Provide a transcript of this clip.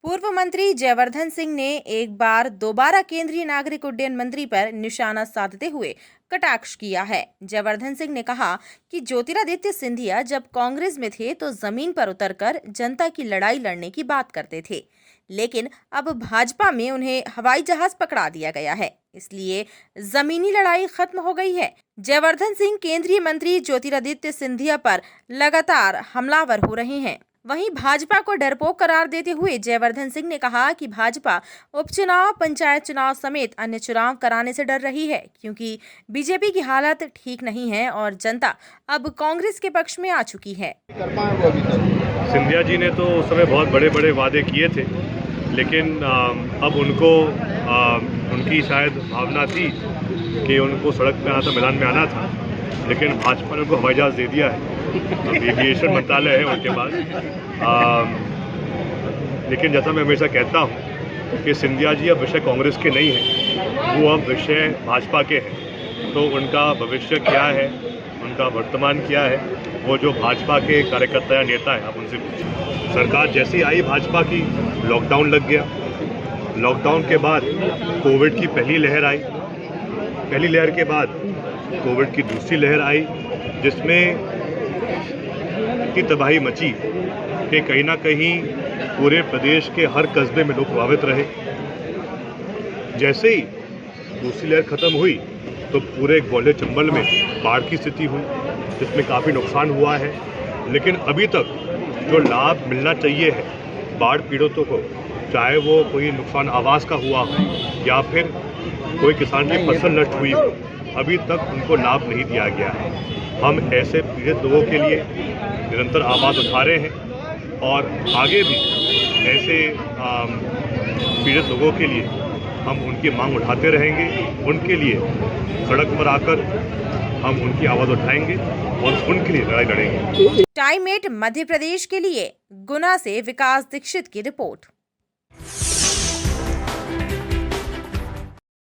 पूर्व मंत्री जयवर्धन सिंह ने एक बार दोबारा केंद्रीय नागरिक उड्डयन मंत्री पर निशाना साधते हुए कटाक्ष किया है। जयवर्धन सिंह ने कहा कि ज्योतिरादित्य सिंधिया जब कांग्रेस में थे तो जमीन पर उतरकर जनता की लड़ाई लड़ने की बात करते थे, लेकिन अब भाजपा में उन्हें हवाई जहाज पकड़ा दिया गया है, इसलिए जमीनी लड़ाई खत्म हो गई है। जयवर्धन सिंह केंद्रीय मंत्री ज्योतिरादित्य सिंधिया पर लगातार हमलावर हो रहे हैं। वहीं भाजपा को डरपोक करार देते हुए जयवर्धन सिंह ने कहा कि भाजपा उपचुनाव, पंचायत चुनाव समेत अन्य चुनाव कराने से डर रही है, क्योंकि बीजेपी की हालत ठीक नहीं है और जनता अब कांग्रेस के पक्ष में आ चुकी है। सिंधिया जी ने तो उस समय बहुत बड़े बड़े वादे किए थे, लेकिन अब उनको उनकी शायद भावना थी कि उनको सड़क पे आना था, मैदान में आना था, लेकिन भाजपा ने उनको हवाई जहाज दे दिया है। अब एविएशन मंत्रालय है उनके पास। लेकिन जैसा मैं हमेशा कहता हूँ कि सिंधिया जी अब विषय कांग्रेस के नहीं हैं, वो अब विषय भाजपा के हैं। तो उनका भविष्य क्या है, उनका वर्तमान क्या है, वो जो भाजपा के कार्यकर्ता या नेता हैं, आप उनसे पूछिए। सरकार जैसी आई भाजपा की, लॉकडाउन लग गया। लॉकडाउन के बाद कोविड की पहली लहर आई, पहली लहर के बाद कोविड की दूसरी लहर आई, जिसमें इतनी तबाही मची कि कहीं ना कहीं पूरे प्रदेश के हर कस्बे में लोग प्रभावित रहे। जैसे ही दूसरी लहर खत्म हुई तो पूरे ग्वालियर चंबल में बाढ़ की स्थिति हुई, जिसमें काफ़ी नुकसान हुआ है। लेकिन अभी तक जो लाभ मिलना चाहिए है बाढ़ पीड़ितों को, चाहे वो कोई नुकसान आवास का हुआ हो या फिर कोई किसान की फसल नष्ट हुई हो, अभी तक उनको लाभ नहीं दिया गया है। हम ऐसे पीड़ित लोगों के लिए निरंतर आवाज़ उठा रहे हैं और आगे भी ऐसे पीड़ित लोगों के लिए हम उनकी मांग उठाते रहेंगे। उनके लिए सड़क पर आकर हम उनकी आवाज़ उठाएंगे और उनके लिए लड़ाई लड़ेंगे। टाइम 8 मध्य प्रदेश के लिए गुना से विकास दीक्षित की रिपोर्ट।